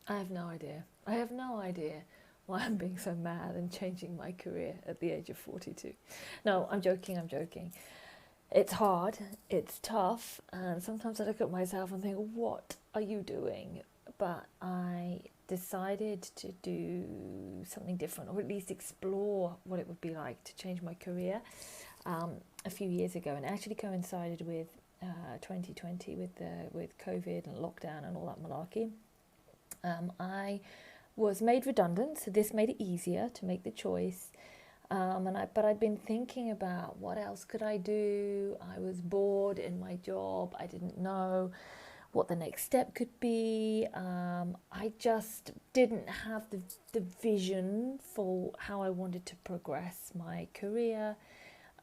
I have no idea. I have no idea why I'm being so mad and changing my career at the age of 42. No, I'm joking, I'm joking. It's hard, it's tough, and sometimes I look at myself and think, what are you doing? But I decided to do something different, or at least explore what it would be like to change my career a few years ago, and it actually coincided with 2020 with COVID and lockdown and all that malarkey. I was made redundant, so this made it easier to make the choice. But I'd been thinking about what else could I do. I was bored in my job. I didn't know what the next step could be. I just didn't have the vision for how I wanted to progress my career.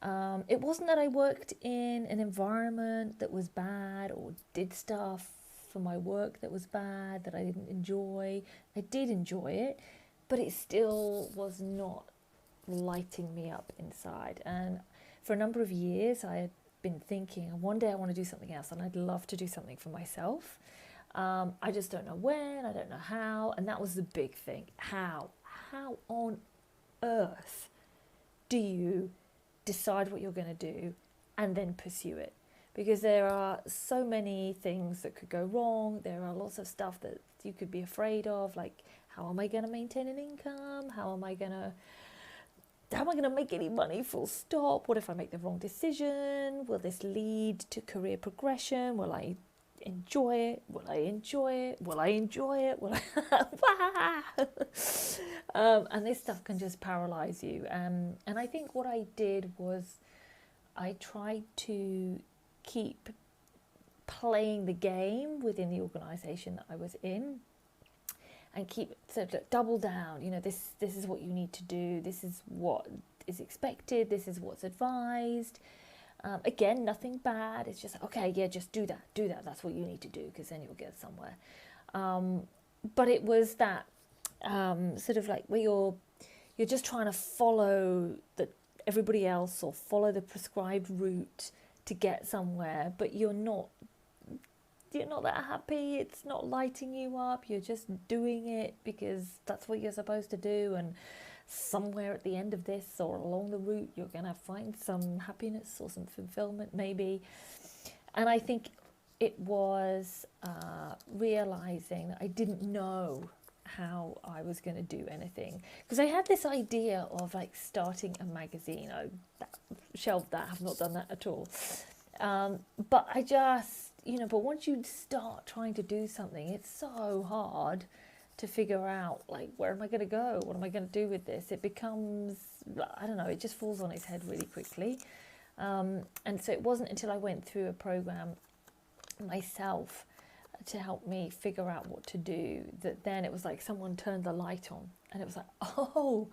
It wasn't that I worked in an environment that was bad or did stuff for my work that was bad that I didn't enjoy. I did enjoy it, but it still was not lighting me up inside. And for a number of years, I had been thinking, one day I want to do something else, and I'd love to do something for myself. I just don't know when, I don't know how, and that was the big thing. How? How on earth do you decide what you're going to do and then pursue it? Because there are so many things that could go wrong. There are lots of stuff that you could be afraid of, like how am I going to maintain an income? How am I going to make any money, full stop? What if I make the wrong decision? Will this lead to career progression? Will I enjoy it? Will I enjoy it? Will I enjoy it? Will I? And this stuff can just paralyze you. And I think what I did was I tried to keep playing the game within the organisation that I was in, and keep sort of double down. You know, this is what you need to do. This is what is expected. This is what's advised. Again, nothing bad. It's just okay. Yeah, just do that. Do that. That's what you need to do, because then you'll get somewhere. But it was that sort of like where you're just trying to follow everybody else, or follow the prescribed route to get somewhere, but you're not that happy. It's not lighting you up. You're just doing it because that's what you're supposed to do, and somewhere at the end of this or along the route you're going to find some happiness or some fulfillment maybe. And I think it was realizing that I didn't know how I was going to do anything, because I had this idea of like starting a magazine. I shelved that. Have not done that at all. But I just, but once you start trying to do something, it's so hard to figure out, like, where am I going to go? What am I going to do with this? It becomes, I don't know, it just falls on its head really quickly. And so it wasn't until I went through a program myself to help me figure out what to do that then it was like someone turned the light on, and it was like, oh,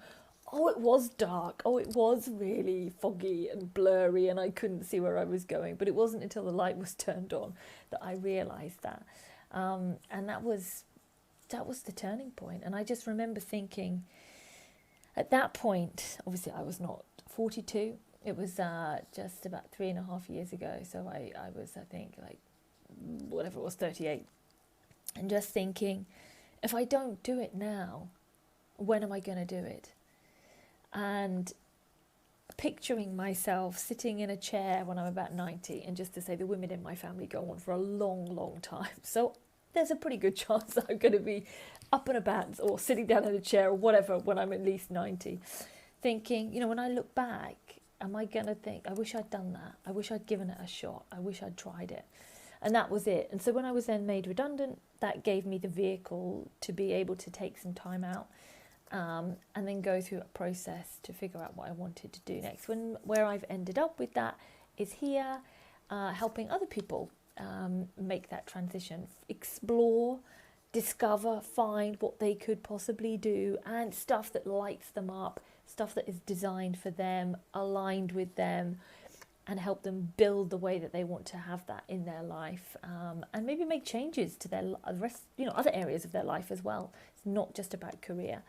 it was dark. Oh, it was really foggy and blurry, and I couldn't see where I was going. But it wasn't until the light was turned on that I realised that. And that was the turning point. And I just remember thinking, at that point, obviously I was not 42. It was just about 3.5 years ago. So I was, I think, like, whatever it was, 38. And just thinking, if I don't do it now, when am I going to do it? And picturing myself sitting in a chair when I'm about 90, and just to say the women in my family go on for a long, long time. So there's a pretty good chance that I'm going to be up and about or sitting down in a chair or whatever when I'm at least 90. Thinking, when I look back, am I going to think, I wish I'd done that. I wish I'd given it a shot. I wish I'd tried it. And that was it. And so when I was then made redundant, that gave me the vehicle to be able to take some time out. And then go through a process to figure out what I wanted to do next. Where I've ended up with that is here, helping other people make that transition, explore, discover, find what they could possibly do, and stuff that lights them up, stuff that is designed for them, aligned with them, and help them build the way that they want to have that in their life, and maybe make changes to their rest, other areas of their life as well. It's not just about career.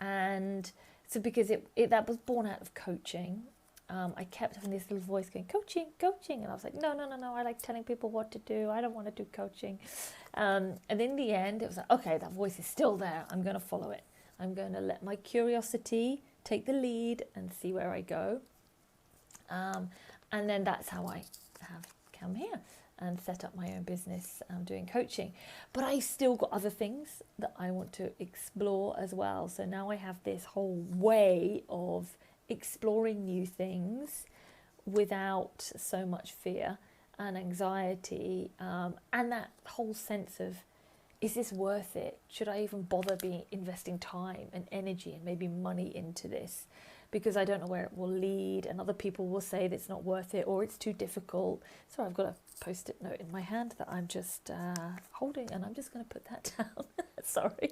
And so because that was born out of coaching, I kept having this little voice going, coaching, and I was like, no, I like telling people what to do. I don't want to do coaching. And in the end, it was like, okay, that voice is still there. I'm going to follow it. I'm going to let my curiosity take the lead and see where I go. And then that's how I have come here and set up my own business doing coaching. But I still got other things that I want to explore as well. So now I have this whole way of exploring new things without so much fear and anxiety, and that whole sense of, is this worth it? Should I even bother investing time and energy and maybe money into this? Because I don't know where it will lead, and other people will say that it's not worth it or it's too difficult. So I've got a post-it note in my hand that I'm just holding, and I'm just going to put that down. Sorry.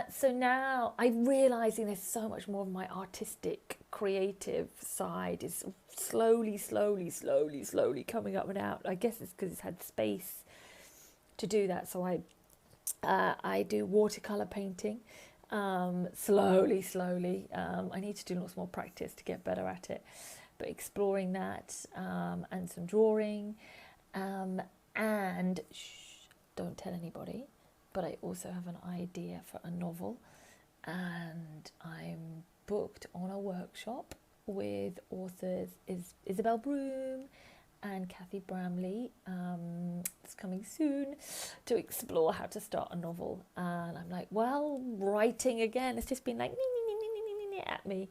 So now I'm realising there's so much more of my artistic, creative side is slowly coming up and out. I guess it's because it's had space to do that. So I do watercolour painting, slowly. I need to do lots more practice to get better at it. But exploring that, and some drawing, and don't tell anybody, but I also have an idea for a novel, and I'm booked on a workshop with authors Isabel Broom and Kathy Bramley. It's coming soon, to explore how to start a novel. And I'm like, well, writing again, it's just been like at me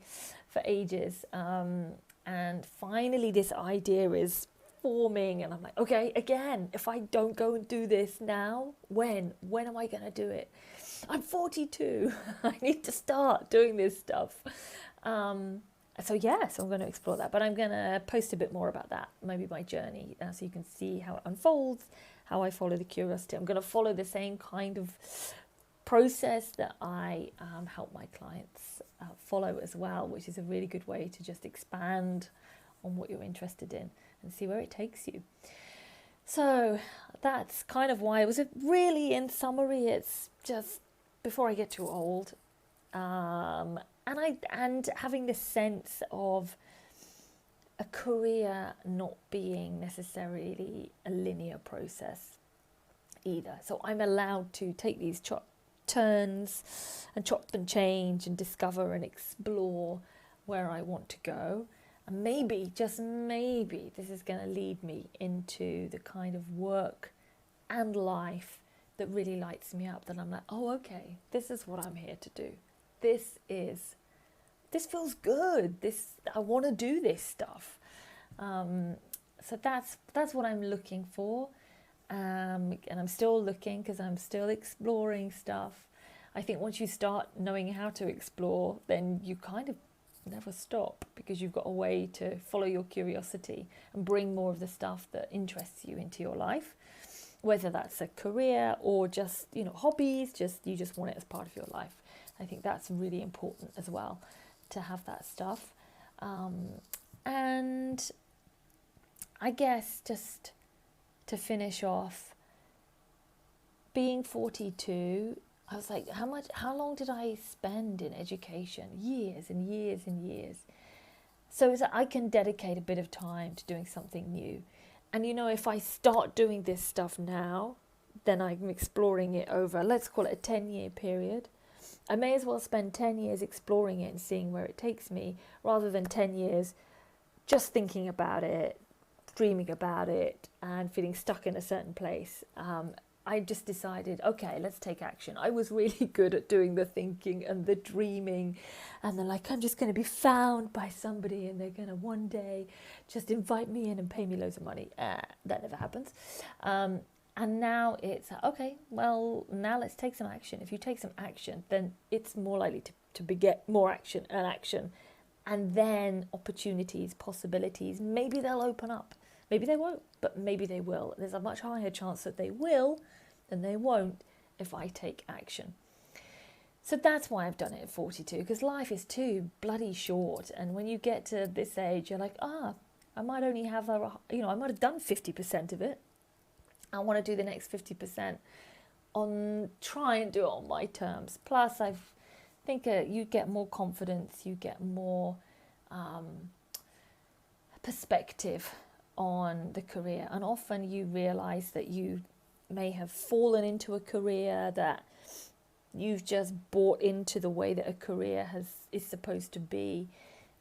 for ages. And finally this idea is forming, and I'm like, okay, again, if I don't go and do this now, when am I going to do it? I'm 42. I need to start doing this stuff. So I'm going to explore that, but I'm going to post a bit more about that, maybe my journey, so you can see how it unfolds, how I follow the curiosity. I'm going to follow the same kind of process that I help my clients follow as well, which is a really good way to just expand on what you're interested in and see where it takes you. So that's kind of why it was really, in summary, it's just before I get too old, and having this sense of a career not being necessarily a linear process either. So I'm allowed to take these turns and chop and change and discover and explore where I want to go. And maybe, just maybe, this is going to lead me into the kind of work and life that really lights me up, that I'm like, oh, okay, this is what I'm here to do. This feels good. I want to do this stuff. So that's what I'm looking for. And I'm still looking, because I'm still exploring stuff. I think once you start knowing how to explore, then you kind of never stop, because you've got a way to follow your curiosity and bring more of the stuff that interests you into your life, whether that's a career or just, hobbies, you just want it as part of your life. I think that's really important as well, to have that stuff. And I guess just to finish off, being 42, I was like, how long did I spend in education? Years and years and years. So I can dedicate a bit of time to doing something new. And if I start doing this stuff now, then I'm exploring it over, let's call it a 10-year period. I may as well spend 10 years exploring it and seeing where it takes me, rather than 10 years just thinking about it, dreaming about it, and feeling stuck in a certain place. I just decided, okay, let's take action. I was really good at doing the thinking and the dreaming, and then I'm just going to be found by somebody, and they're going to one day just invite me in and pay me loads of money. That never happens. And now it's, okay, well, now let's take some action. If you take some action, then it's more likely to beget more action, and then opportunities, possibilities, maybe they'll open up. Maybe they won't, but maybe they will. There's a much higher chance that they will than they won't if I take action. So that's why I've done it at 42, because life is too bloody short. And when you get to this age, you're like, I might only have, I might have done 50% of it. I want to do the next 50% try and do it on my terms. Plus, I think you get more confidence, you get more perspective on the career. And often you realize that you may have fallen into a career, that you've just bought into the way that a career is supposed to be,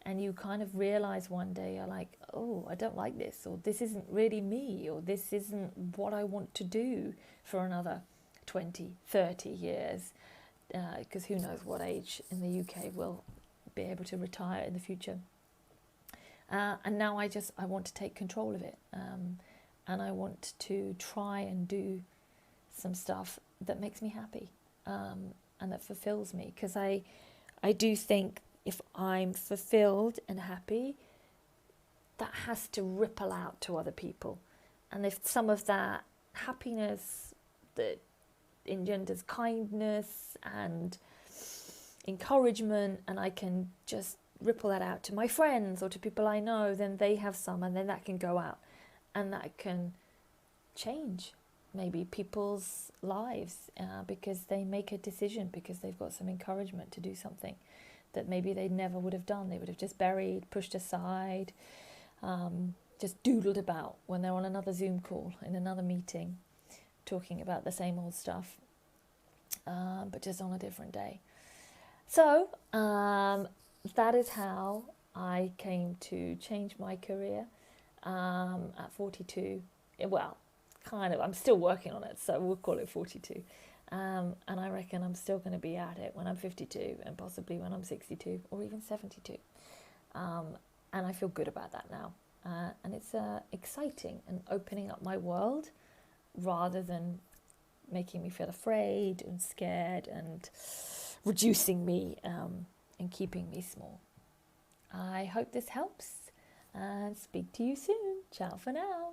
and you kind of realize one day, you're like, oh, I don't like this, or this isn't really me, or this isn't what I want to do for another 20, 30 years, because who knows what age in the UK we'll be able to retire in the future. And now I want to take control of it, and I want to try and do some stuff that makes me happy, and that fulfills me, because I do think if I'm fulfilled and happy, that has to ripple out to other people. And if some of that happiness that engenders kindness and encouragement, and I can just ripple that out to my friends or to people I know, then they have some, and then that can go out, and that can change maybe people's lives, because they make a decision, because they've got some encouragement to do something that maybe they never would have done. They would have just buried, pushed aside, just doodled about when they're on another Zoom call, in another meeting, talking about the same old stuff, but just on a different day. So that is how I came to change my career at 42. Well, kind of, I'm still working on it, so we'll call it 42. And I reckon I'm still going to be at it when I'm 52, and possibly when I'm 62 or even 72. And I feel good about that now. And it's exciting and opening up my world, rather than making me feel afraid and scared and reducing me and keeping me small. I hope this helps, and speak to you soon. Ciao for now.